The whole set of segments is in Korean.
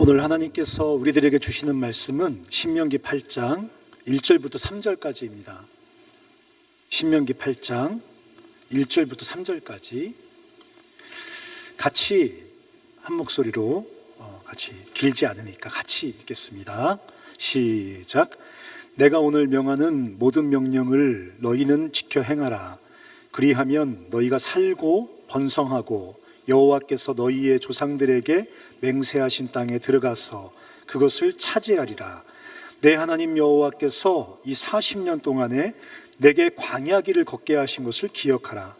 오늘 하나님께서 우리들에게 주시는 말씀은 신명기 8장 1절부터 3절까지입니다. 신명기 8장 1절부터 3절까지 같이 한 목소리로 같이 길지 않으니까 같이 읽겠습니다. 시작. 내가 오늘 명하는 모든 명령을 너희는 지켜 행하라. 그리하면 너희가 살고 번성하고 여호와께서 너희의 조상들에게 맹세하신 땅에 들어가서 그것을 차지하리라. 내 하나님 여호와께서 이 40년 동안에 내게 광야길을 걷게 하신 것을 기억하라.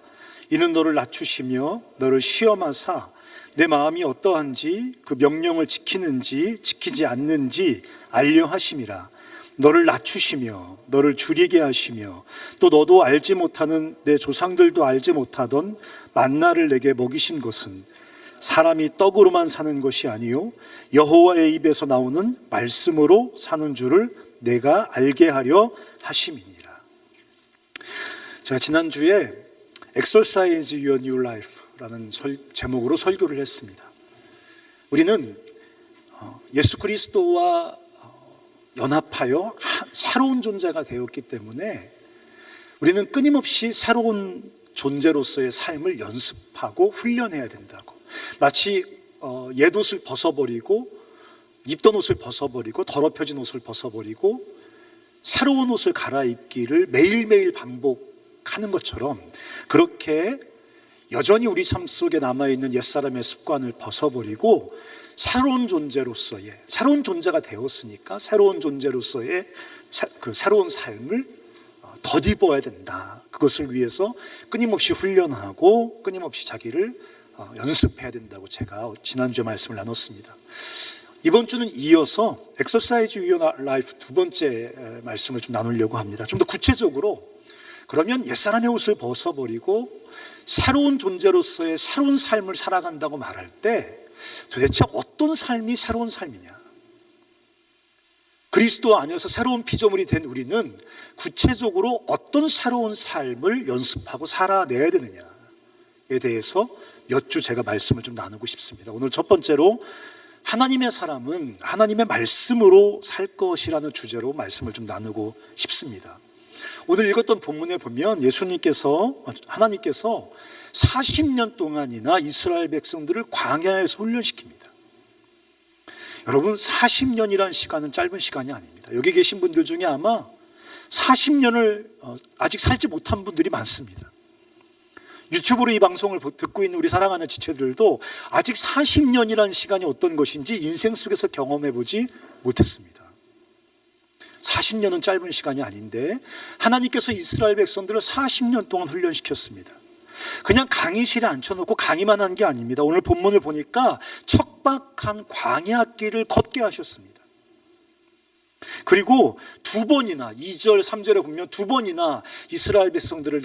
이는 너를 낮추시며 너를 시험하사 내 마음이 어떠한지 그 명령을 지키는지 지키지 않는지 알려 하심이라. 너를 낮추시며 너를 줄이게 하시며 또 너도 알지 못하는 내 조상들도 알지 못하던 만나를 내게 먹이신 것은 사람이 떡으로만 사는 것이 아니요 여호와의 입에서 나오는 말씀으로 사는 줄을 내가 알게 하려 하심이니라. 제가 지난주에 Exercise Your New Life라는 제목으로 설교를 했습니다. 우리는 예수 그리스도와 연합하여 새로운 존재가 되었기 때문에 우리는 끊임없이 새로운 존재로서의 삶을 연습하고 훈련해야 된다고. 마치 옛옷을 벗어버리고 입던 옷을 벗어버리고 더럽혀진 옷을 벗어버리고 새로운 옷을 갈아입기를 매일매일 반복하는 것처럼 그렇게 여전히 우리 삶 속에 남아있는 옛사람의 습관을 벗어버리고 새로운 존재로서의 새로운 존재가 되었으니까 새로운 존재로서의 그 새로운 삶을 덧입어야 된다. 그것을 위해서 끊임없이 훈련하고 끊임없이 자기를 연습해야 된다고 제가 지난주에 말씀을 나눴습니다. 이번 주는 이어서 Exercise Your Life 두 번째 말씀을 좀 나누려고 합니다. 좀 더 구체적으로 그러면 옛사람의 옷을 벗어버리고 새로운 존재로서의 새로운 삶을 살아간다고 말할 때 도대체 어떤 삶이 새로운 삶이냐? 그리스도 안에서 새로운 피조물이 된 우리는 구체적으로 어떤 새로운 삶을 연습하고 살아내야 되느냐에 대해서 몇 주 제가 말씀을 좀 나누고 싶습니다. 오늘 첫 번째로 하나님의 사람은 하나님의 말씀으로 살 것이라는 주제로 말씀을 좀 나누고 싶습니다. 오늘 읽었던 본문에 보면 하나님께서 40년 동안이나 이스라엘 백성들을 광야에서 훈련시킵니다. 여러분 40년이라는 시간은 짧은 시간이 아닙니다. 여기 계신 분들 중에 아마 40년을 아직 살지 못한 분들이 많습니다. 유튜브로 이 방송을 듣고 있는 우리 사랑하는 지체들도 아직 40년이라는 시간이 어떤 것인지 인생 속에서 경험해보지 못했습니다. 40년은 짧은 시간이 아닌데 하나님께서 이스라엘 백성들을 40년 동안 훈련시켰습니다. 그냥 강의실에 앉혀놓고 강의만 한 게 아닙니다. 오늘 본문을 보니까 척박한 광야길을 걷게 하셨습니다. 그리고 두 번이나 2절 3절에 보면 두 번이나 이스라엘 백성들을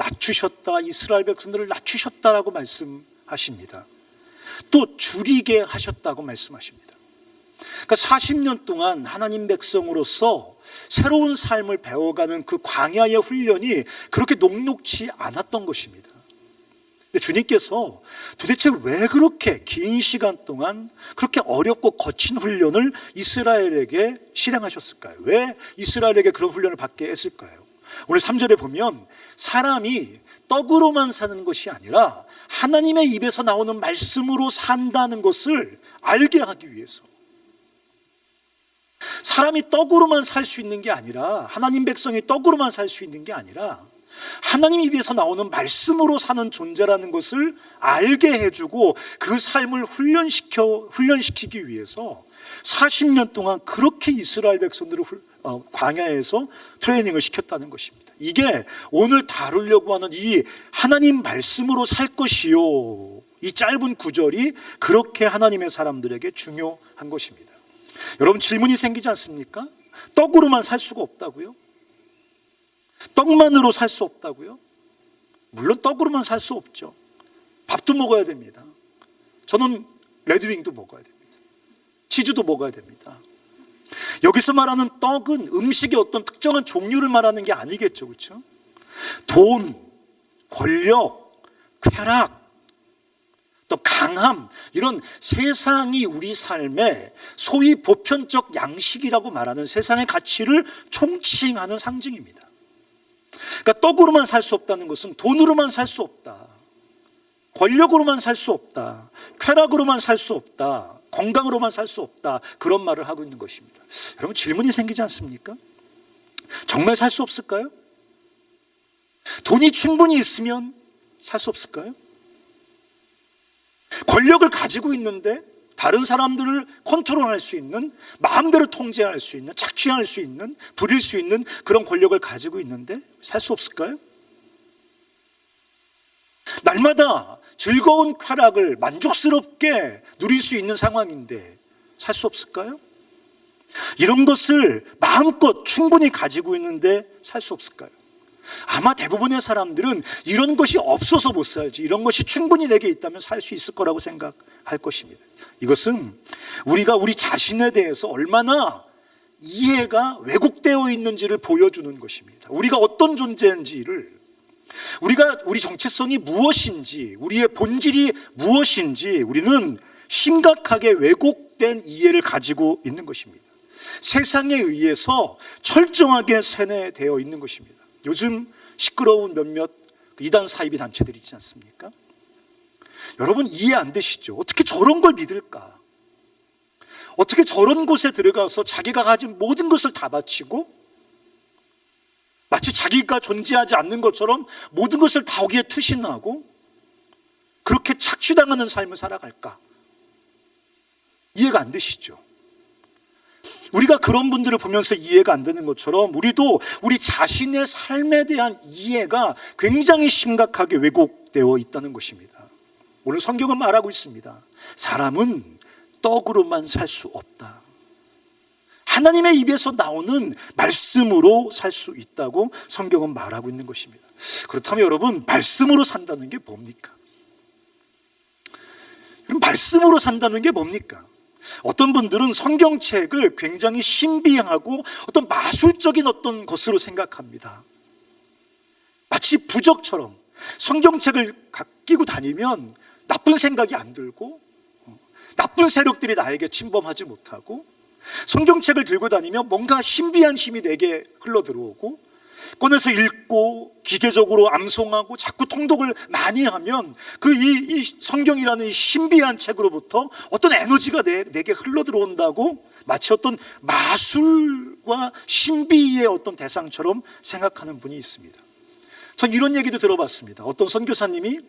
낮추셨다라고 말씀하십니다. 또 줄이게 하셨다고 말씀하십니다. 그러니까 40년 동안 하나님 백성으로서 새로운 삶을 배워가는 그 광야의 훈련이 그렇게 녹록지 않았던 것입니다. 근데 주님께서 도대체 왜 그렇게 긴 시간 동안 그렇게 어렵고 거친 훈련을 이스라엘에게 실행하셨을까요? 왜 이스라엘에게 그런 훈련을 받게 했을까요? 오늘 3절에 보면 사람이 떡으로만 사는 것이 아니라 하나님의 입에서 나오는 말씀으로 산다는 것을 알게 하기 위해서, 사람이 떡으로만 살 수 있는 게 아니라, 하나님 백성이 떡으로만 살 수 있는 게 아니라 하나님 입에서 나오는 말씀으로 사는 존재라는 것을 알게 해주고 그 삶을 훈련시키기 위해서 40년 동안 그렇게 이스라엘 백성들을 광야에서 트레이닝을 시켰다는 것입니다. 이게 오늘 다루려고 하는 이 하나님 말씀으로 살 것이요, 이 짧은 구절이 그렇게 하나님의 사람들에게 중요한 것입니다. 여러분 질문이 생기지 않습니까? 떡으로만 살 수가 없다고요? 떡만으로 살 수 없다고요? 물론 떡으로만 살 수 없죠. 밥도 먹어야 됩니다. 저는 레드윙도 먹어야 됩니다. 치즈도 먹어야 됩니다. 여기서 말하는 떡은 음식의 어떤 특정한 종류를 말하는 게 아니겠죠, 그렇죠? 돈, 권력, 쾌락, 또 강함, 이런 세상이 우리 삶에 소위 보편적 양식이라고 말하는 세상의 가치를 총칭하는 상징입니다. 그러니까 떡으로만 살 수 없다는 것은 돈으로만 살 수 없다, 권력으로만 살 수 없다, 쾌락으로만 살 수 없다, 건강으로만 살 수 없다, 그런 말을 하고 있는 것입니다. 여러분, 질문이 생기지 않습니까? 정말 살 수 없을까요? 돈이 충분히 있으면 살 수 없을까요? 권력을 가지고 있는데 다른 사람들을 컨트롤할 수 있는, 마음대로 통제할 수 있는, 착취할 수 있는, 부릴 수 있는 그런 권력을 가지고 있는데 살 수 없을까요? 날마다 즐거운 쾌락을 만족스럽게 누릴 수 있는 상황인데 살 수 없을까요? 이런 것을 마음껏 충분히 가지고 있는데 살 수 없을까요? 아마 대부분의 사람들은 이런 것이 없어서 못 살지, 이런 것이 충분히 내게 있다면 살 수 있을 거라고 생각할 것입니다. 이것은 우리가 우리 자신에 대해서 얼마나 이해가 왜곡되어 있는지를 보여주는 것입니다. 우리가 어떤 존재인지를, 우리 정체성이 무엇인지, 우리의 본질이 무엇인지 우리는 심각하게 왜곡된 이해를 가지고 있는 것입니다. 세상에 의해서 철저하게 세뇌되어 있는 것입니다. 요즘 시끄러운 몇몇 이단 사이비 단체들이 있지 않습니까? 여러분, 이해 안 되시죠? 어떻게 저런 걸 믿을까? 어떻게 저런 곳에 들어가서 자기가 가진 모든 것을 다 바치고 마치 자기가 존재하지 않는 것처럼 모든 것을 다 거기에 투신하고 그렇게 착취당하는 삶을 살아갈까? 이해가 안 되시죠? 우리가 그런 분들을 보면서 이해가 안 되는 것처럼 우리도 우리 자신의 삶에 대한 이해가 굉장히 심각하게 왜곡되어 있다는 것입니다. 오늘 성경은 말하고 있습니다. 사람은 떡으로만 살 수 없다. 하나님의 입에서 나오는 말씀으로 살 수 있다고 성경은 말하고 있는 것입니다. 그렇다면 여러분, 말씀으로 산다는 게 뭡니까? 말씀으로 산다는 게 뭡니까? 어떤 분들은 성경책을 굉장히 신비하고 어떤 마술적인 어떤 것으로 생각합니다. 마치 부적처럼 성경책을 끼고 다니면 나쁜 생각이 안 들고 나쁜 세력들이 나에게 침범하지 못하고, 성경책을 들고 다니면 뭔가 신비한 힘이 내게 흘러들어오고, 꺼내서 읽고 기계적으로 암송하고 자꾸 통독을 많이 하면 이 성경이라는 이 신비한 책으로부터 어떤 에너지가 내게 흘러들어온다고 마치 어떤 마술과 신비의 어떤 대상처럼 생각하는 분이 있습니다. 전 이런 얘기도 들어봤습니다. 어떤 선교사님이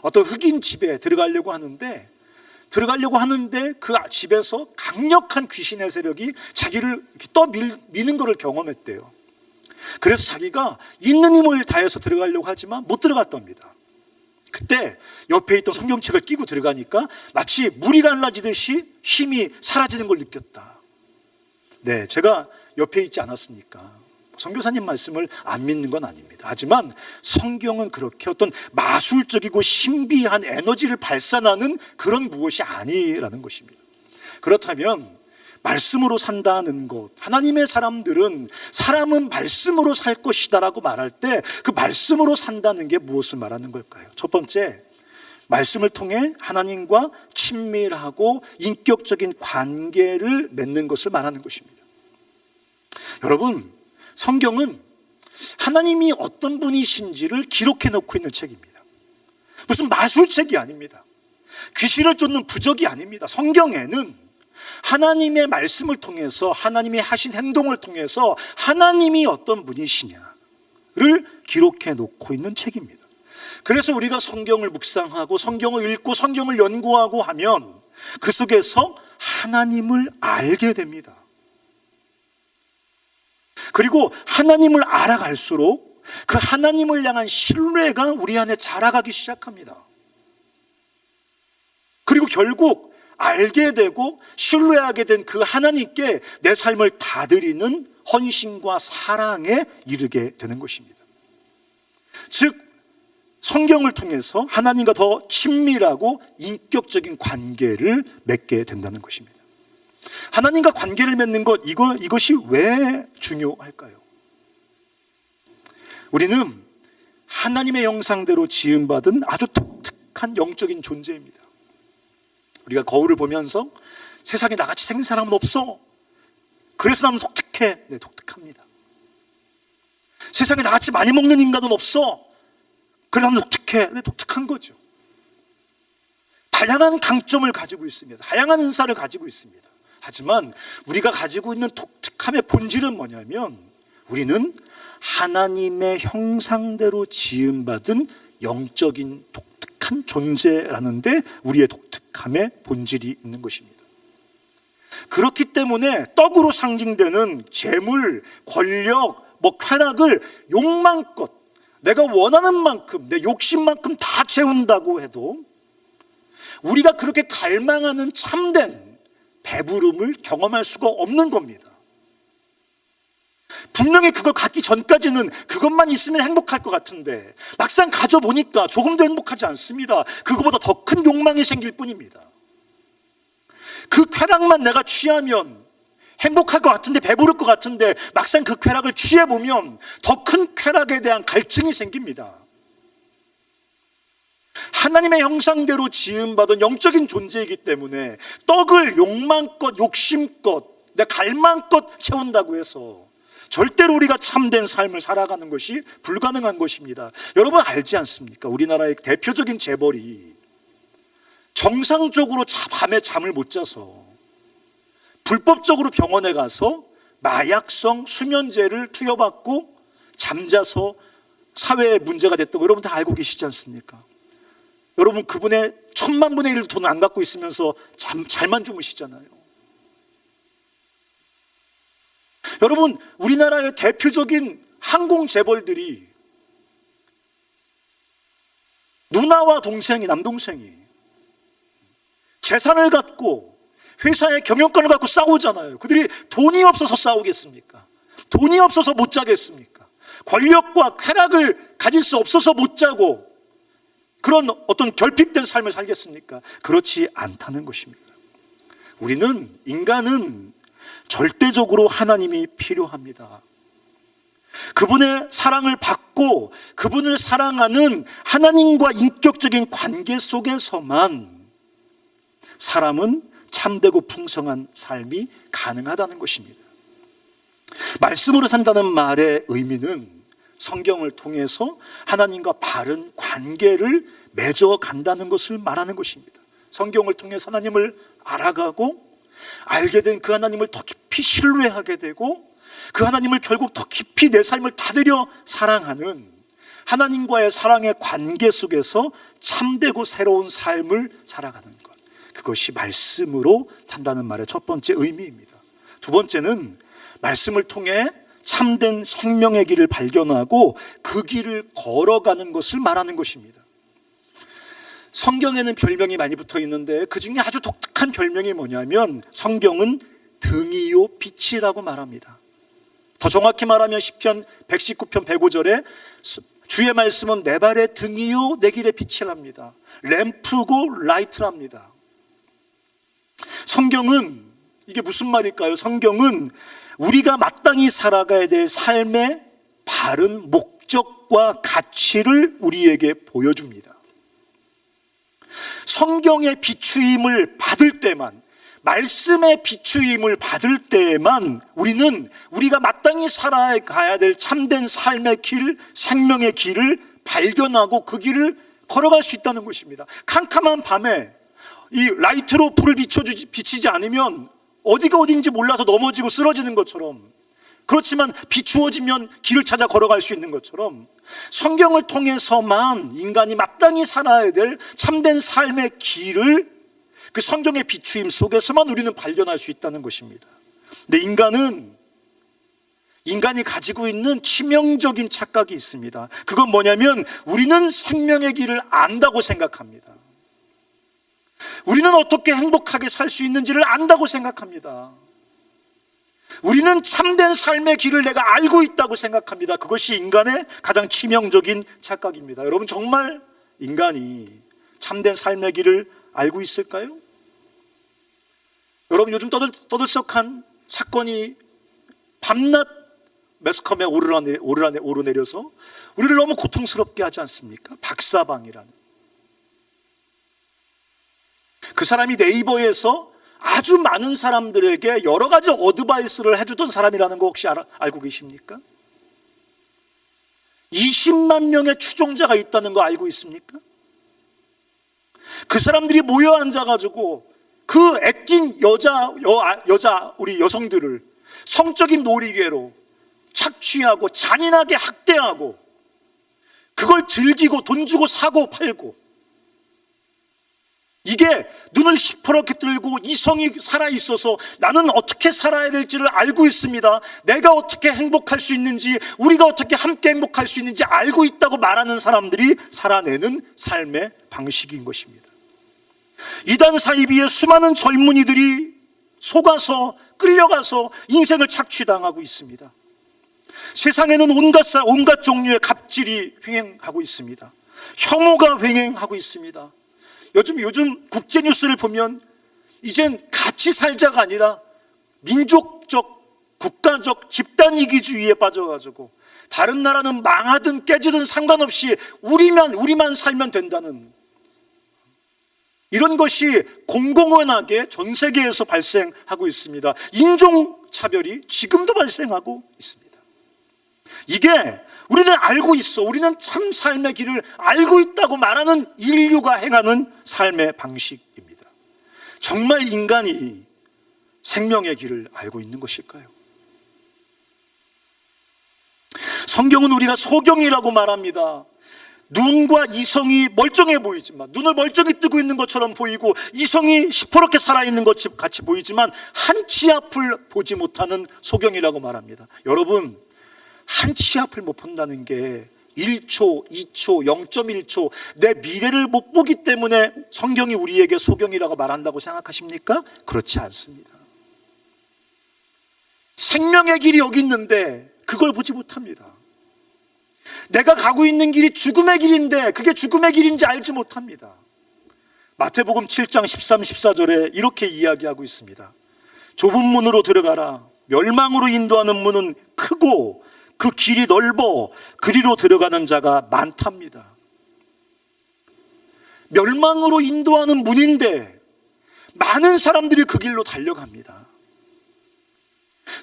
어떤 흑인 집에 들어가려고 하는데 그 집에서 강력한 귀신의 세력이 자기를 떠미는 것을 경험했대요. 그래서 자기가 있는 힘을 다해서 들어가려고 하지만 못 들어갔답니다. 그때 옆에 있던 성경책을 끼고 들어가니까 마치 물이 갈라지듯이 힘이 사라지는 걸 느꼈다. 네, 제가 옆에 있지 않았으니까 선교사님 말씀을 안 믿는 건 아닙니다. 하지만 성경은 그렇게 어떤 마술적이고 신비한 에너지를 발산하는 그런 무엇이 아니라는 것입니다. 그렇다면 말씀으로 산다는 것, 하나님의 사람은 말씀으로 살 것이다 라고 말할 때 그 말씀으로 산다는 게 무엇을 말하는 걸까요? 첫 번째, 말씀을 통해 하나님과 친밀하고 인격적인 관계를 맺는 것을 말하는 것입니다. 여러분, 성경은 하나님이 어떤 분이신지를 기록해 놓고 있는 책입니다. 무슨 마술책이 아닙니다. 귀신을 쫓는 부적이 아닙니다. 성경에는 하나님의 말씀을 통해서, 하나님이 하신 행동을 통해서 하나님이 어떤 분이시냐를 기록해 놓고 있는 책입니다. 그래서 우리가 성경을 묵상하고 성경을 읽고 성경을 연구하고 하면 그 속에서 하나님을 알게 됩니다. 그리고 하나님을 알아갈수록 그 하나님을 향한 신뢰가 우리 안에 자라가기 시작합니다. 그리고 결국 알게 되고 신뢰하게 된 그 하나님께 내 삶을 다 드리는 헌신과 사랑에 이르게 되는 것입니다. 즉, 성경을 통해서 하나님과 더 친밀하고 인격적인 관계를 맺게 된다는 것입니다. 하나님과 관계를 맺는 것, 이것이 왜 중요할까요? 우리는 하나님의 형상대로 지음받은 아주 독특한 영적인 존재입니다. 우리가 거울을 보면서 세상에 나같이 생긴 사람은 없어. 그래서 나는 독특해. 네, 독특합니다. 세상에 나같이 많이 먹는 인간은 없어. 그래서 나는 독특해. 네, 독특한 거죠. 다양한 강점을 가지고 있습니다. 다양한 은사를 가지고 있습니다. 하지만 우리가 가지고 있는 독특함의 본질은 뭐냐면 우리는 하나님의 형상대로 지음받은 영적인 독특한 존재라는 데 우리의 독특함의 본질이 있는 것입니다. 그렇기 때문에 떡으로 상징되는 재물, 권력, 쾌락을 욕망껏 내가 원하는 만큼 내 욕심만큼 다 채운다고 해도 우리가 그렇게 갈망하는 참된 배부름을 경험할 수가 없는 겁니다. 분명히 그걸 갖기 전까지는 그것만 있으면 행복할 것 같은데 막상 가져보니까 조금도 행복하지 않습니다. 그거보다 더 큰 욕망이 생길 뿐입니다. 그 쾌락만 내가 취하면 행복할 것 같은데, 배부를 것 같은데 막상 그 쾌락을 취해보면 더 큰 쾌락에 대한 갈증이 생깁니다. 하나님의 형상대로 지음받은 영적인 존재이기 때문에 떡을 욕망껏 욕심껏 내 갈망껏 채운다고 해서 절대로 우리가 참된 삶을 살아가는 것이 불가능한 것입니다. 여러분 알지 않습니까? 우리나라의 대표적인 재벌이 정상적으로 밤에 잠을 못 자서 불법적으로 병원에 가서 마약성 수면제를 투여받고 잠자서 사회에 문제가 됐다고 여러분 다 알고 계시지 않습니까? 여러분 그분의 1000만분의 1 돈을 안 갖고 있으면서 잘만 주무시잖아요. 여러분 우리나라의 대표적인 항공 재벌들이 누나와 동생이, 남동생이 재산을 갖고 회사의 경영권을 갖고 싸우잖아요. 그들이 돈이 없어서 싸우겠습니까? 돈이 없어서 못 자겠습니까? 권력과 쾌락을 가질 수 없어서 못 자고 그런 어떤 결핍된 삶을 살겠습니까? 그렇지 않다는 것입니다. 인간은 절대적으로 하나님이 필요합니다. 그분의 사랑을 받고 그분을 사랑하는 하나님과 인격적인 관계 속에서만 사람은 참되고 풍성한 삶이 가능하다는 것입니다. 말씀으로 산다는 말의 의미는 성경을 통해서 하나님과 바른 관계를 맺어간다는 것을 말하는 것입니다. 성경을 통해서 하나님을 알아가고 알게 된 그 하나님을 더 깊이 신뢰하게 되고 그 하나님을 결국 더 깊이 내 삶을 다들여 사랑하는 하나님과의 사랑의 관계 속에서 참되고 새로운 삶을 살아가는 것, 그것이 말씀으로 산다는 말의 첫 번째 의미입니다. 두 번째는 말씀을 통해 참된 생명의 길을 발견하고 그 길을 걸어가는 것을 말하는 것입니다. 성경에는 별명이 많이 붙어 있는데 그 중에 아주 독특한 별명이 뭐냐면 성경은 등이요 빛이라고 말합니다. 더 정확히 말하면 시편 119편 105절에 주의 말씀은 내 발의 등이요 내 길의 빛이랍니다. 램프고 라이트랍니다. 성경은 이게 무슨 말일까요? 성경은 우리가 마땅히 살아가야 될 삶의 바른 목적과 가치를 우리에게 보여줍니다. 성경의 비추임을 받을 때만, 말씀의 비추임을 받을 때에만 우리는 우리가 마땅히 살아가야 될 참된 삶의 길, 생명의 길을 발견하고 그 길을 걸어갈 수 있다는 것입니다. 캄캄한 밤에 이 라이트로 불을 비치지 않으면 어디가 어딘지 몰라서 넘어지고 쓰러지는 것처럼, 그렇지만 비추어지면 길을 찾아 걸어갈 수 있는 것처럼 성경을 통해서만 인간이 마땅히 살아야 될 참된 삶의 길을 그 성경의 비추임 속에서만 우리는 발견할 수 있다는 것입니다. 근데 인간이 가지고 있는 치명적인 착각이 있습니다. 그건 뭐냐면 우리는 생명의 길을 안다고 생각합니다. 우리는 어떻게 행복하게 살 수 있는지를 안다고 생각합니다. 우리는 참된 삶의 길을 내가 알고 있다고 생각합니다. 그것이 인간의 가장 치명적인 착각입니다. 여러분 정말 인간이 참된 삶의 길을 알고 있을까요? 여러분 요즘 떠들썩한 사건이 밤낮 매스컴에 오르내려서 우리를 너무 고통스럽게 하지 않습니까? 박사방이라는. 그 사람이 네이버에서 아주 많은 사람들에게 여러 가지 어드바이스를 해주던 사람이라는 거 혹시 알고 계십니까? 20만 명의 추종자가 있다는 거 알고 있습니까? 그 사람들이 모여 앉아가지고 그 애낀 여자 우리 여성들을 성적인 놀이개로 착취하고 잔인하게 학대하고 그걸 즐기고 돈 주고 사고 팔고, 이게 눈을 시퍼렇게 뜨고 이성이 살아있어서 나는 어떻게 살아야 될지를 알고 있습니다, 내가 어떻게 행복할 수 있는지, 우리가 어떻게 함께 행복할 수 있는지 알고 있다고 말하는 사람들이 살아내는 삶의 방식인 것입니다. 이단 사이비에 수많은 젊은이들이 속아서 끌려가서 인생을 착취당하고 있습니다. 세상에는 온갖 종류의 갑질이 횡행하고 있습니다. 혐오가 횡행하고 있습니다. 요즘 국제뉴스를 보면 이젠 같이 살자가 아니라 민족적, 국가적 집단이기주의에 빠져가지고 다른 나라는 망하든 깨지든 상관없이 우리만 살면 된다는, 이런 것이 공공연하게 전 세계에서 발생하고 있습니다. 인종차별이 지금도 발생하고 있습니다. 이게 우리는 알고 있어, 우리는 참 삶의 길을 알고 있다고 말하는 인류가 행하는 삶의 방식입니다. 정말 인간이 생명의 길을 알고 있는 것일까요? 성경은 우리가 소경이라고 말합니다. 눈과 이성이 멀쩡해 보이지만, 눈을 멀쩡히 뜨고 있는 것처럼 보이고 이성이 시퍼렇게 살아있는 것 같이 보이지만 한 치 앞을 보지 못하는 소경이라고 말합니다. 여러분, 한 치 앞을 못 본다는 게 1초, 2초, 0.1초 내 미래를 못 보기 때문에 성경이 우리에게 소경이라고 말한다고 생각하십니까? 그렇지 않습니다. 생명의 길이 여기 있는데 그걸 보지 못합니다. 내가 가고 있는 길이 죽음의 길인데 그게 죽음의 길인지 알지 못합니다. 마태복음 7장 13, 14절에 이렇게 이야기하고 있습니다. 좁은 문으로 들어가라. 멸망으로 인도하는 문은 크고 그 길이 넓어 그리로 들어가는 자가 많답니다. 멸망으로 인도하는 문인데 많은 사람들이 그 길로 달려갑니다.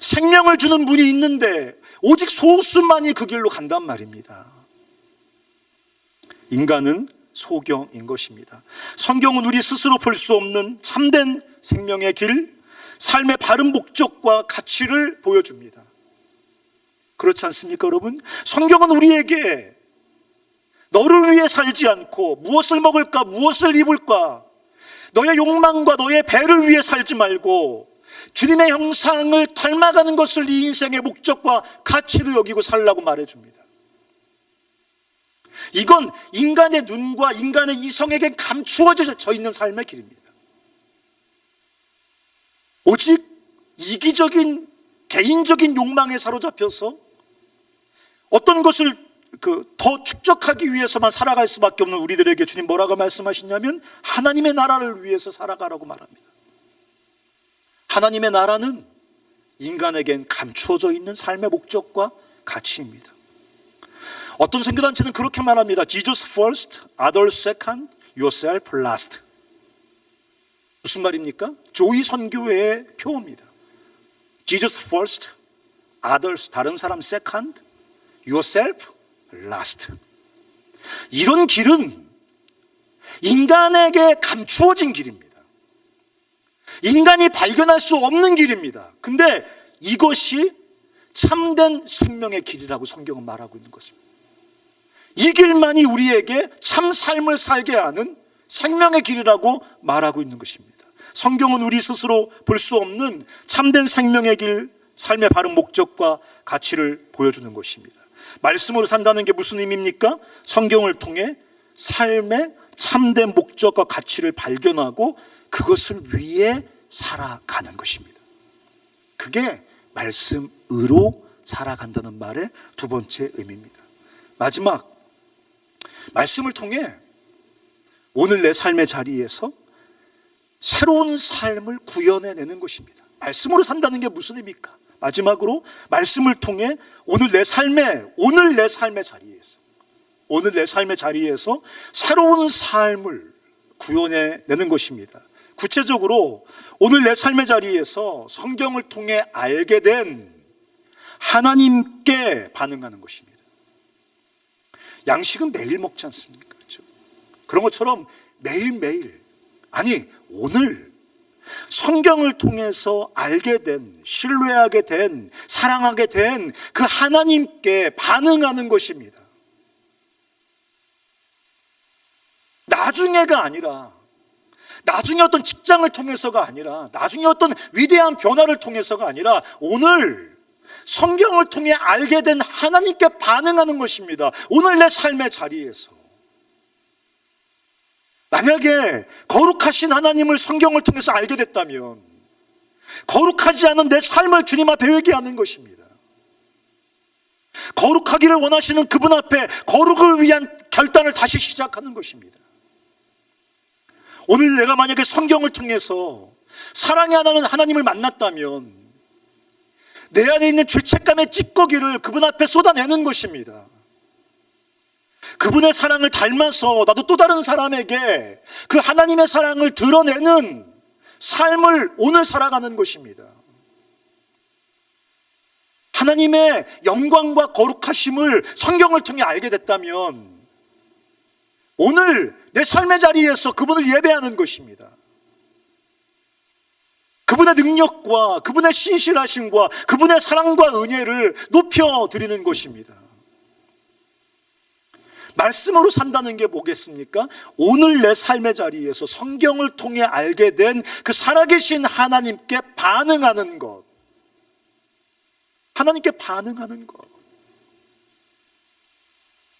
생명을 주는 문이 있는데 오직 소수만이 그 길로 간단 말입니다. 인간은 소경인 것입니다. 성경은 우리 스스로 볼 수 없는 참된 생명의 길, 삶의 바른 목적과 가치를 보여줍니다. 그렇지 않습니까, 여러분? 성경은 우리에게 너를 위해 살지 않고 무엇을 먹을까, 무엇을 입을까, 너의 욕망과 너의 배를 위해 살지 말고 주님의 형상을 닮아가는 것을 네 인생의 목적과 가치로 여기고 살라고 말해줍니다. 이건 인간의 눈과 인간의 이성에게 감추어져 있는 삶의 길입니다. 오직 이기적인 개인적인 욕망에 사로잡혀서 어떤 것을 더 축적하기 위해서만 살아갈 수밖에 없는 우리들에게 주님 뭐라고 말씀하시냐면 하나님의 나라를 위해서 살아가라고 말합니다. 하나님의 나라는 인간에겐 감추어져 있는 삶의 목적과 가치입니다. 어떤 선교단체는 그렇게 말합니다. Jesus first, others second, yourself last. 무슨 말입니까? 조이 선교회의 표어입니다. Jesus first, others, 다른 사람 second, yourself last. 이런 길은 인간에게 감추어진 길입니다. 인간이 발견할 수 없는 길입니다. 근데 이것이 참된 생명의 길이라고 성경은 말하고 있는 것입니다. 이 길만이 우리에게 참 삶을 살게 하는 생명의 길이라고 말하고 있는 것입니다. 성경은 우리 스스로 볼 수 없는 참된 생명의 길, 삶의 바른 목적과 가치를 보여주는 것입니다. 말씀으로 산다는 게 무슨 의미입니까? 성경을 통해 삶의 참된 목적과 가치를 발견하고 그것을 위해 살아가는 것입니다. 그게 말씀으로 살아간다는 말의 두 번째 의미입니다. 마지막, 말씀을 통해 오늘 내 삶의 자리에서 새로운 삶을 구현해내는 것입니다. 말씀으로 산다는 게 무슨 의미입니까? 마지막으로 말씀을 통해 오늘 내 삶의 자리에서 새로운 삶을 구현해내는 것입니다. 구체적으로 오늘 내 삶의 자리에서 성경을 통해 알게 된 하나님께 반응하는 것입니다. 양식은 매일 먹지 않습니까? 그렇죠? 그런 것처럼 매일매일, 아니 오늘 성경을 통해서 알게 된, 신뢰하게 된, 사랑하게 된 그 하나님께 반응하는 것입니다. 나중에가 아니라, 나중에 어떤 직장을 통해서가 아니라, 나중에 어떤 위대한 변화를 통해서가 아니라, 오늘 성경을 통해 알게 된 하나님께 반응하는 것입니다. 오늘 내 삶의 자리에서 만약에 거룩하신 하나님을 성경을 통해서 알게 됐다면 거룩하지 않은 내 삶을 주님 앞에 회개하는 것입니다. 거룩하기를 원하시는 그분 앞에 거룩을 위한 결단을 다시 시작하는 것입니다. 오늘 내가 만약에 성경을 통해서 사랑의 하나님을 만났다면 내 안에 있는 죄책감의 찌꺼기를 그분 앞에 쏟아내는 것입니다. 그분의 사랑을 닮아서 나도 또 다른 사람에게 그 하나님의 사랑을 드러내는 삶을 오늘 살아가는 것입니다. 하나님의 영광과 거룩하심을 성경을 통해 알게 됐다면 오늘 내 삶의 자리에서 그분을 예배하는 것입니다. 그분의 능력과 그분의 신실하심과 그분의 사랑과 은혜를 높여드리는 것입니다. 말씀으로 산다는 게 뭐겠습니까? 오늘 내 삶의 자리에서 성경을 통해 알게 된 그 살아계신 하나님께 반응하는 것, 하나님께 반응하는 것,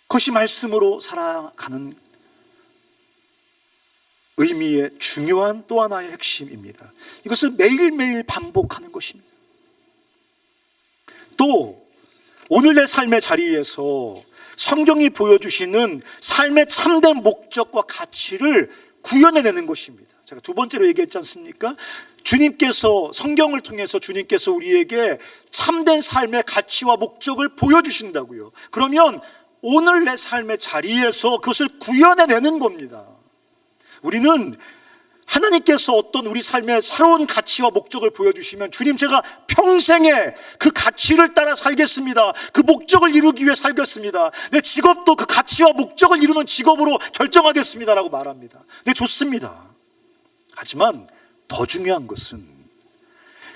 그것이 말씀으로 살아가는 의미의 중요한 또 하나의 핵심입니다. 이것을 매일매일 반복하는 것입니다. 또 오늘 내 삶의 자리에서 성경이 보여주시는 삶의 참된 목적과 가치를 구현해내는 것입니다. 제가 두 번째로 얘기했지 않습니까? 주님께서, 성경을 통해서 주님께서 우리에게 참된 삶의 가치와 목적을 보여주신다고요. 그러면 오늘 내 삶의 자리에서 그것을 구현해내는 겁니다. 우리는 하나님께서 어떤 우리 삶의 새로운 가치와 목적을 보여주시면, 주님 제가 평생에 그 가치를 따라 살겠습니다, 그 목적을 이루기 위해 살겠습니다, 내 직업도 그 가치와 목적을 이루는 직업으로 결정하겠습니다 라고 말합니다. 네, 좋습니다. 하지만 더 중요한 것은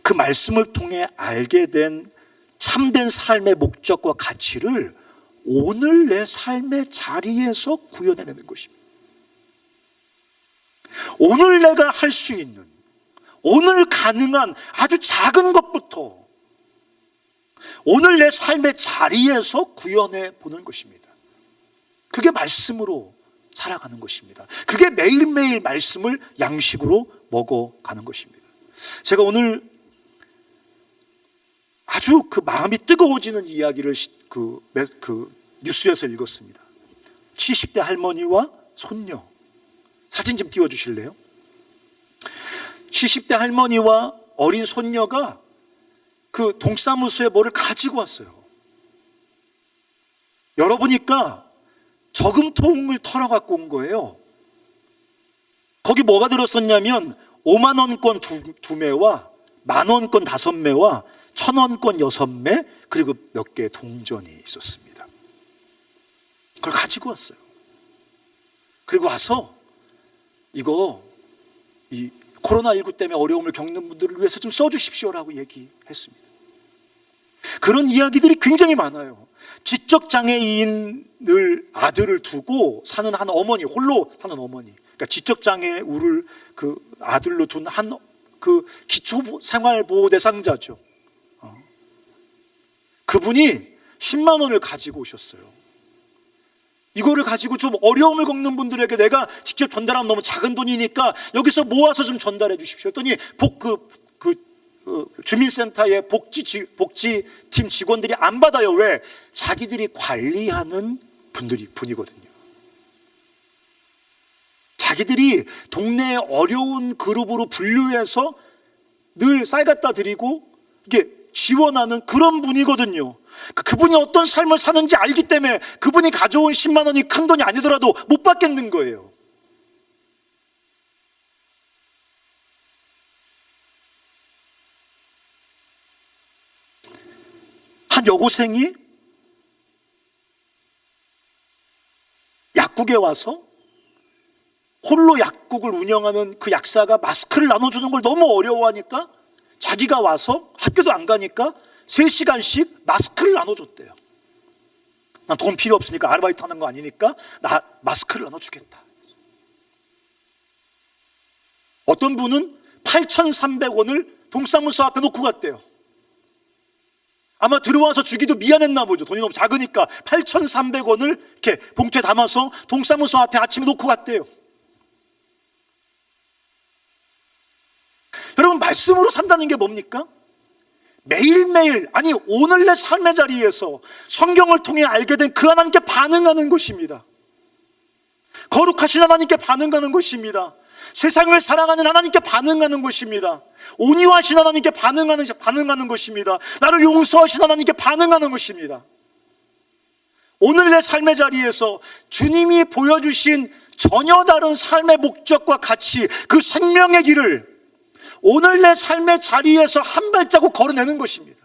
그 말씀을 통해 알게 된 참된 삶의 목적과 가치를 오늘 내 삶의 자리에서 구현해내는 것입니다. 오늘 내가 할 수 있는, 오늘 가능한 아주 작은 것부터 오늘 내 삶의 자리에서 구현해 보는 것입니다. 그게 말씀으로 살아가는 것입니다. 그게 매일매일 말씀을 양식으로 먹어가는 것입니다. 제가 오늘 아주 그 마음이 뜨거워지는 이야기를 그 뉴스에서 읽었습니다. 70대 할머니와 손녀, 사진 좀 띄워주실래요? 70대 할머니와 어린 손녀가 그 동사무소에 뭐를 가지고 왔어요. 열어보니까 저금통을 털어갖고 온 거예요. 거기 뭐가 들었었냐면 5만 원권 두 매와 만 원권 5매와 1,000원권 6매, 그리고 몇 개의 동전이 있었습니다. 그걸 가지고 왔어요. 그리고 와서 이거 이 코로나19 때문에 어려움을 겪는 분들을 위해서 좀 써주십시오라고 얘기했습니다. 그런 이야기들이 굉장히 많아요. 지적장애인을 아들을 두고 사는 한 어머니, 홀로 사는 어머니, 그러니까 지적장애우를 그 아들로 둔 한 그 기초생활보호 대상자죠. 그분이 10만 원을 가지고 오셨어요. 이거를 가지고 좀 어려움을 겪는 분들에게 내가 직접 전달하면 너무 작은 돈이니까 여기서 모아서 좀 전달해 주십시오 했더니 주민센터의 복지팀 직원들이 안 받아요. 왜? 자기들이 관리하는 분이거든요. 자기들이 동네의 어려운 그룹으로 분류해서 늘 쌀 갖다 드리고 이게 지원하는 그런 분이거든요. 그분이 어떤 삶을 사는지 알기 때문에 그분이 가져온 10만 원이 큰 돈이 아니더라도 못 받겠는 거예요. 여고생이 약국에 와서 홀로 약국을 운영하는 그 약사가 마스크를 나눠주는 걸 너무 어려워하니까 자기가 와서 학교도 안 가니까 3시간씩 마스크를 나눠줬대요. 난 돈 필요 없으니까 아르바이트 하는 거 아니니까 나 마스크를 나눠주겠다. 어떤 분은 8,300원을 동사무소 앞에 놓고 갔대요. 아마 들어와서 주기도 미안했나 보죠. 돈이 너무 작으니까 8,300원을 이렇게 봉투에 담아서 동사무소 앞에 아침에 놓고 갔대요. 여러분, 말씀으로 산다는 게 뭡니까? 매일매일, 아니 오늘 내 삶의 자리에서 성경을 통해 알게 된 그 하나님께 반응하는 것입니다. 거룩하신 하나님께 반응하는 것입니다. 세상을 사랑하는 하나님께 반응하는 것입니다. 온유하신 하나님께 반응하는 것입니다. 나를 용서하신 하나님께 반응하는 것입니다. 오늘 내 삶의 자리에서 주님이 보여주신 전혀 다른 삶의 목적과 가치, 그 생명의 길을 오늘 내 삶의 자리에서 한 발자국 걸어내는 것입니다.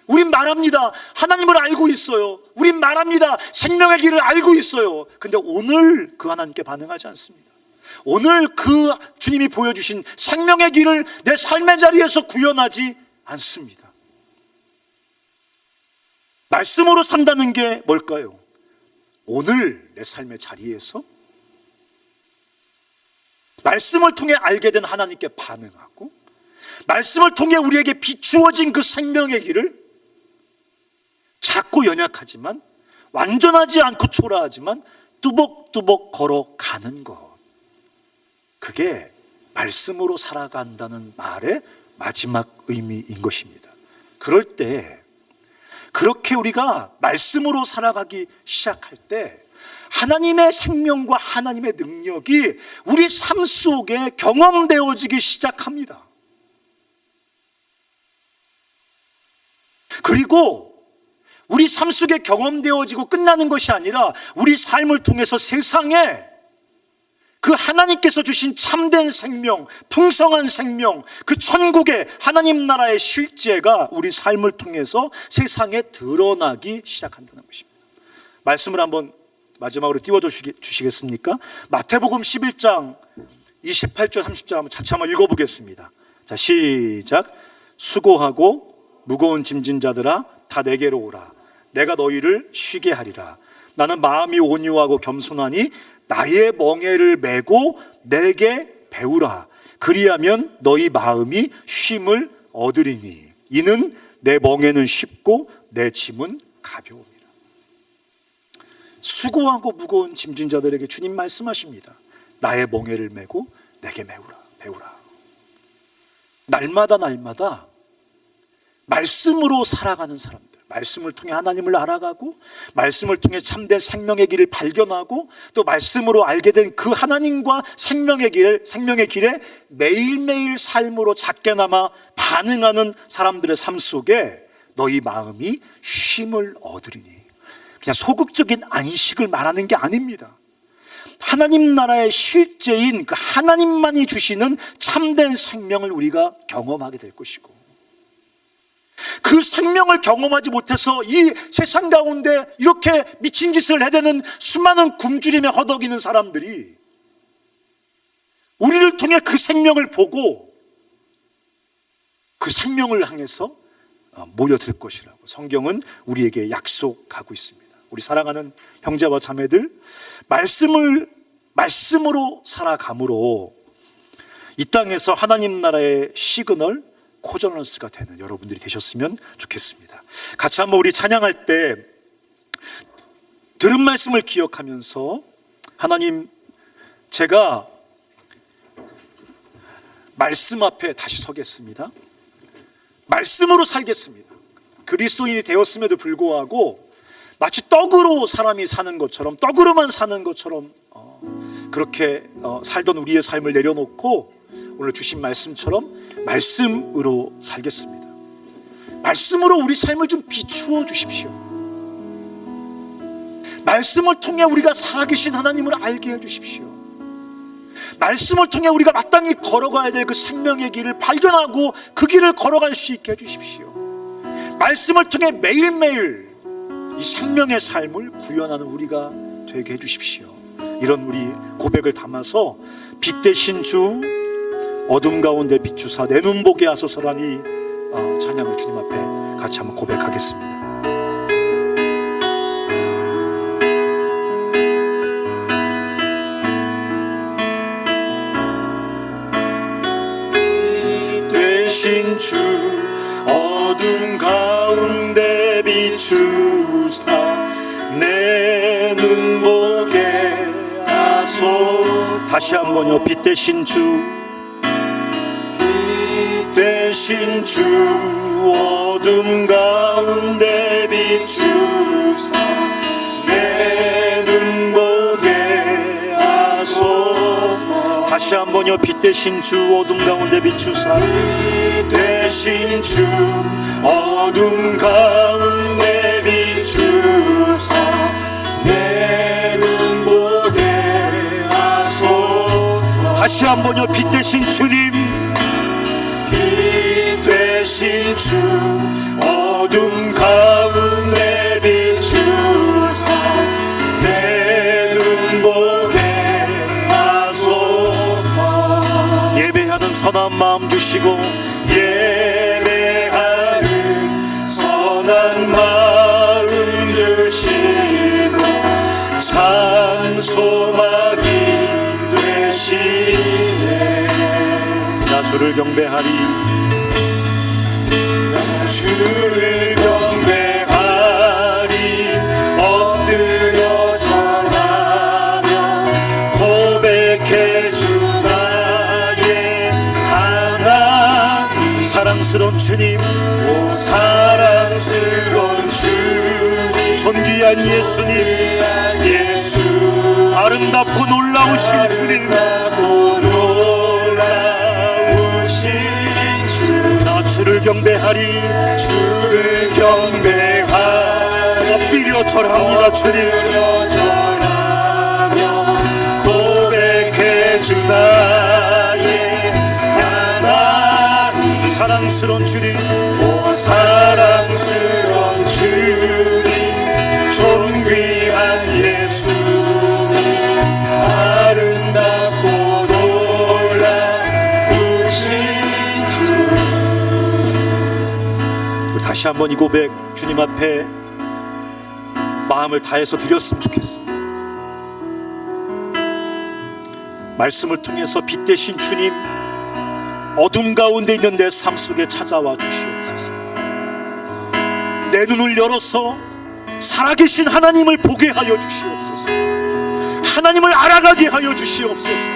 우린 말합니다. 하나님을 알고 있어요. 우린 말합니다. 생명의 길을 알고 있어요. 근데 오늘 그 하나님께 반응하지 않습니다. 오늘 그 주님이 보여주신 생명의 길을 내 삶의 자리에서 구현하지 않습니다. 말씀으로 산다는 게 뭘까요? 오늘 내 삶의 자리에서 말씀을 통해 알게 된 하나님께 반응하고, 말씀을 통해 우리에게 비추어진 그 생명의 길을 작고 연약하지만, 완전하지 않고 초라하지만 뚜벅뚜벅 걸어가는 것, 그게 말씀으로 살아간다는 말의 마지막 의미인 것입니다. 그럴 때, 그렇게 우리가 말씀으로 살아가기 시작할 때 하나님의 생명과 하나님의 능력이 우리 삶 속에 경험되어지기 시작합니다. 그리고 우리 삶 속에 경험되어지고 끝나는 것이 아니라 우리 삶을 통해서 세상에 그 하나님께서 주신 참된 생명, 풍성한 생명, 그 천국의 하나님 나라의 실제가 우리 삶을 통해서 세상에 드러나기 시작한다는 것입니다. 말씀을 한번 마지막으로 띄워주시겠습니까? 마태복음 11장 28절 30절 한번 차차 한번 읽어보겠습니다. 자, 시작. 수고하고 무거운 짐진 자들아 다 내게로 오라. 내가 너희를 쉬게 하리라. 나는 마음이 온유하고 겸손하니 나의 멍에를 메고 내게 배우라. 그리하면 너희 마음이 쉼을 얻으리니 이는 내 멍에는 쉽고 내 짐은 가벼움이라. 수고하고 무거운 짐진 자들에게 주님 말씀하십니다. 나의 멍에를 메고 내게 배우라. 날마다 말씀으로 살아가는 사람들, 말씀을 통해 하나님을 알아가고 말씀을 통해 참된 생명의 길을 발견하고 또 말씀으로 알게 된 그 하나님과 생명의 길에 매일매일 삶으로 작게나마 반응하는 사람들의 삶 속에 너희 마음이 쉼을 얻으리니, 그냥 소극적인 안식을 말하는 게 아닙니다. 하나님 나라의 실제인 그 하나님만이 주시는 참된 생명을 우리가 경험하게 될 것이고, 그 생명을 경험하지 못해서 이 세상 가운데 이렇게 미친 짓을 해대는 수많은 굶주림에 허덕이는 사람들이 우리를 통해 그 생명을 보고 그 생명을 향해서 모여들 것이라고 성경은 우리에게 약속하고 있습니다. 우리 사랑하는 형제와 자매들, 말씀으로 살아감으로 이 땅에서 하나님 나라의 시그널, 코저넌스가 되는 여러분들이 되셨으면 좋겠습니다. 같이 한번 우리 찬양할 때 들은 말씀을 기억하면서, 하나님, 제가 말씀 앞에 다시 서겠습니다. 말씀으로 살겠습니다. 그리스도인이 되었음에도 불구하고 마치 떡으로 사람이 사는 것처럼, 떡으로만 사는 것처럼 그렇게 살던 우리의 삶을 내려놓고 오늘 주신 말씀처럼 말씀으로 살겠습니다. 말씀으로 우리 삶을 좀 비추어 주십시오. 말씀을 통해 우리가 살아계신 하나님을 알게 해주십시오. 말씀을 통해 우리가 마땅히 걸어가야 될 그 생명의 길을 발견하고 그 길을 걸어갈 수 있게 해주십시오. 말씀을 통해 매일매일 이 생명의 삶을 구현하는 우리가 되게 해주십시오. 이런 우리 고백을 담아서 빛 대신 주 어둠 가운데 비추사 내 눈 보게 하소서라니 찬양을 주님 앞에 같이 한번 고백하겠습니다. 빛 대신 주 어둠 가운데 비추사 내 눈 보게 하소서. 다시 한번요. 빛 대신 주 대신 주 어둠 가운데 비추사 내 눈 보게 하소서. 다시 한번요. 빛 대신 주 어둠 가운데 비추사 빛 대신 주 어둠 가운데 비추사 내 눈 보게 하소서. 다시 한번요. 빛 대신 주님 대신 주 어둠 가운데 비추사 내 눈 보게 하소서. 예배하는 선한 마음 주시고 예배하는 선한 마음 주시고 참 소망이 되시네. 나 주를 경배하리 주를 경배하리 엎드려 절하며 고백해 주 나의 하나님. 사랑스러운 주님 오 사랑스러운 주님 존귀한 예수님 예수 아름답고 놀라우신 주님 주를 경배하리 주를 경배하리 엎드려 절합니다. 주님 고백해 주 나의 하나님. 사랑스러운 주님 오 사랑스러운 주님 존귀한 예수님 아름답고 다시 한번 이 고백 주님 앞에 마음을 다해서 드렸으면 좋겠습니다. 말씀을 통해서 빛 대신 주님 어둠 가운데 있는 내 삶 속에 찾아와 주시옵소서. 내 눈을 열어서 살아계신 하나님을 보게 하여 주시옵소서. 하나님을 알아가게 하여 주시옵소서.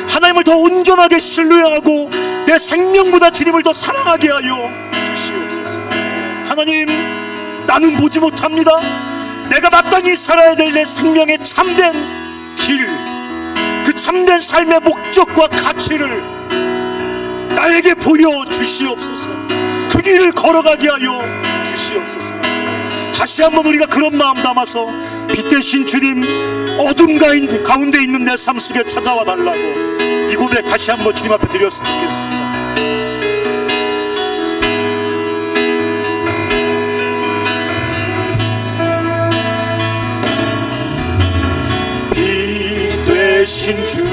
하나님을 더 온전하게 신뢰하고 내 생명보다 주님을 더 사랑하게 하여 주시옵소서. 하나님 나는 보지 못합니다. 내가 마땅히 살아야 될 내 생명의 참된 길, 그 참된 삶의 목적과 가치를 나에게 보여주시옵소서. 그 길을 걸어가게 하여 주시옵소서. 다시 한번 우리가 그런 마음 담아서 빛 대신 주님 어둠 가운데 있는 내 삶 속에 찾아와 달라고 이 고백 다시 한번 주님 앞에 드렸으면 좋겠습니다. 대신 주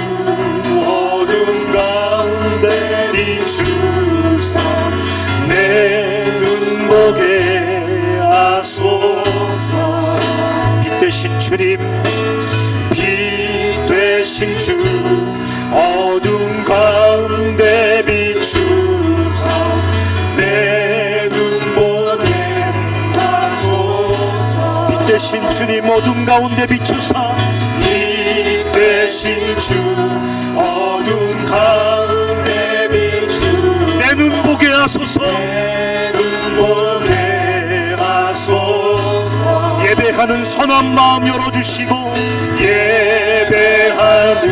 어둠 가운데 비추사 내 눈 보게 하소서. 빛 대신 주님 빛 대신 주 어둠 가운데 비추사 내 눈 보게 하소서. 빛 대신 주님 어둠 가운데 비추사 대신 주 어둠 가운데 비추 내 눈 보게 하소서. 내 눈 보게 하소서. 예배하는 선한 마음 열어주시고 예배하는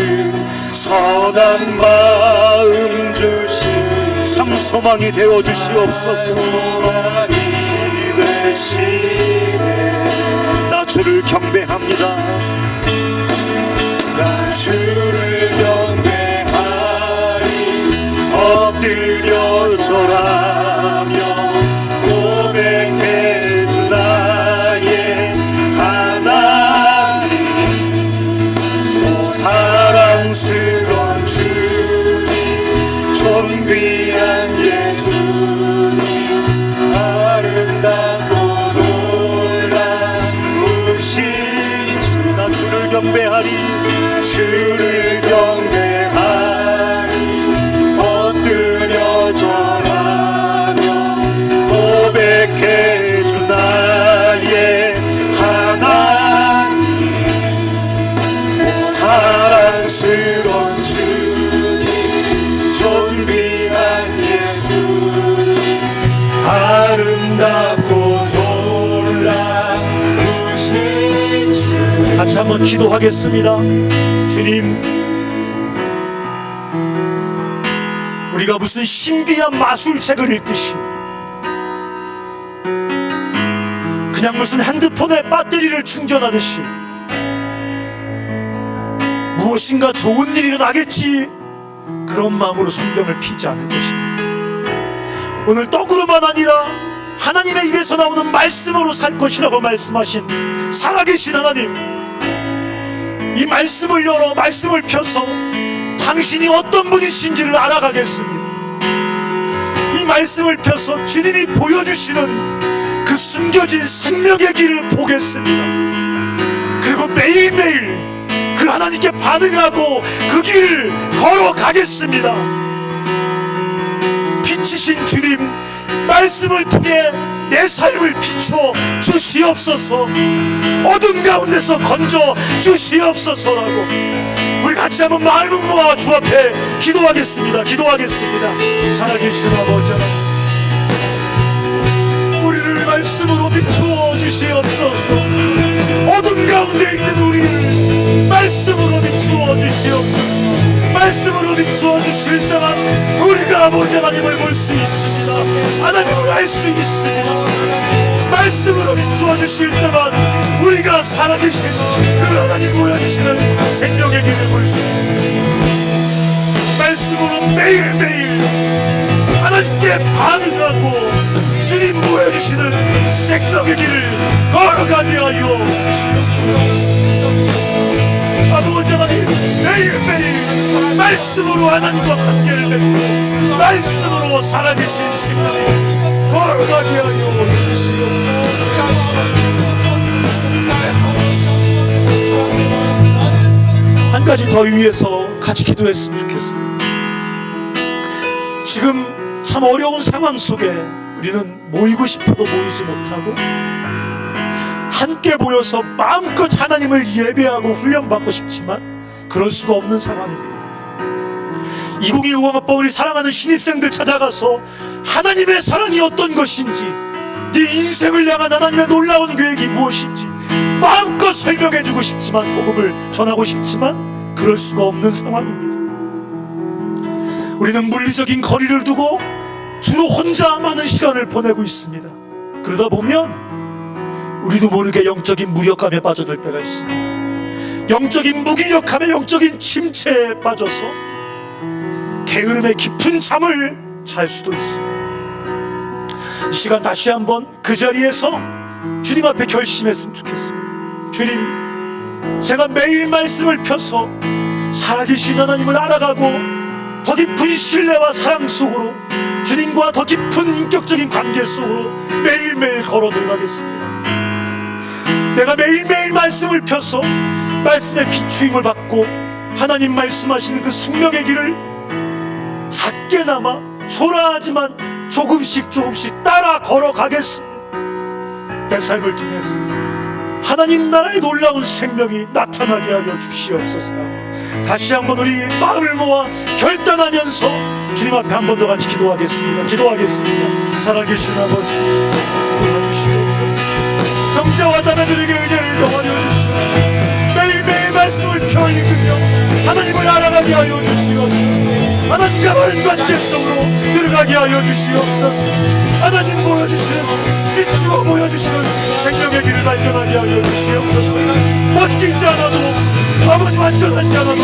선한 마음 주시 참 소망이 되어주시옵소서. 소망이 되시네. 나 주를 경배합니다. 주를 경배하리 엎드려 절하며 고백해 경배하리 주를 경배하리 엎드려 절하며 고백해 주 나의 하나님 사랑스러운 주님 존귀한 예수님 아름답고 놀라우신 주 같이 한번 기도하겠습니다. 주님, 우리가 무슨 신비한 마술책을 읽듯이 그냥 무슨 핸드폰에 배터리를 충전하듯이 무엇인가 좋은 일이 일어나겠지 그런 마음으로 성경을 피지 않을 것입니다. 오늘 떡으로만 아니라 하나님의 입에서 나오는 말씀으로 살 것이라고 말씀하신 살아계신 하나님, 이 말씀을 열어 말씀을 펴서 당신이 어떤 분이신지를 알아가겠습니다. 이 말씀을 펴서 주님이 보여주시는 그 숨겨진 생명의 길을 보겠습니다. 그리고 매일매일 그 하나님께 반응하고 그 길을 걸어가겠습니다. 빛이신 주님, 말씀을 통해 내 삶을 비추어 주시옵소서. 어둠 가운데서 건져 주시옵소서라고 우리 같이 한번 마음을 모아 주 앞에 기도하겠습니다. 살아계신 아버지 하나님, 우리를 말씀으로 비추어 주시옵소서. 어둠 가운데 있는 우리를 말씀으로 비추어 주시옵소서. 말씀으로 비추어 주실 때만 우리가 아버지 하나님을 볼 수 있습니다. 하나님을 알 수 있습니다. 말씀으로 비추어 주실 때만 우리가 살아계신 그 하나님 보여주시는 생명의 길을 볼 수 있습니다. 말씀으로 매일매일 하나님께 반응하고 주님 보여주시는 생명의 길을 걸어가게 하여 주시옵소서. 아버지 하나님, 매일매일 말씀으로 하나님과 관계를 맺고 말씀으로 살아계신 생명을 걸어가게 하여 주시옵소서. 한 가지 더 위해서 같이 기도했으면 좋겠습니다. 지금 참 어려운 상황 속에 우리는 모이고 싶어도 모이지 못하고 함께 모여서 마음껏 하나님을 예배하고 훈련받고 싶지만 그럴 수가 없는 상황입니다. 2020 학번 우리 사랑하는 신입생들 찾아가서 하나님의 사랑이 어떤 것인지, 네 인생을 향한 하나님의 놀라운 계획이 무엇인지 마음껏 설명해주고 싶지만, 복음을 전하고 싶지만 그럴 수가 없는 상황입니다. 우리는 물리적인 거리를 두고 주로 혼자 많은 시간을 보내고 있습니다. 그러다 보면 우리도 모르게 영적인 무력감에 빠져들 때가 있습니다. 영적인 무기력함에, 영적인 침체에 빠져서 게으름의 깊은 잠을 잘 수도 있습니다. 이 시간 다시 한번 그 자리에서 주님 앞에 결심했으면 좋겠습니다. 주님, 제가 매일 말씀을 펴서 살아계신 하나님을 알아가고 더 깊은 신뢰와 사랑 속으로 주님과 더 깊은 인격적인 관계 속으로 매일매일 걸어 들어가겠습니다. 내가 매일매일 말씀을 펴서 말씀의 비추임을 받고 하나님 말씀하시는 그 생명의 길을 작게나마 초라하지만 조금씩 따라 걸어가겠습니다. 내 삶을 통해서 하나님 나라의 놀라운 생명이 나타나게 하여 주시옵소서. 다시 한번 우리 마음을 모아 결단하면서 주님 앞에 한 번 더 같이 기도하겠습니다. 살아계신 아버지, 도와주시옵소서. 형제와 자매들에게 은혜를 더하여 주시옵소서. 매일매일 말씀을 펴 읽으며 하나님을 알아가게 하여 주시옵소서. 하나님과 바른 관계 속으로 들어가게 하여 주시옵소서. 하나님 보여주시는, 비추어 보여주시는 생명의 길을 발견하게 하여 주시옵소서. 멋지지 않아도, 아버지 완전하지 않아도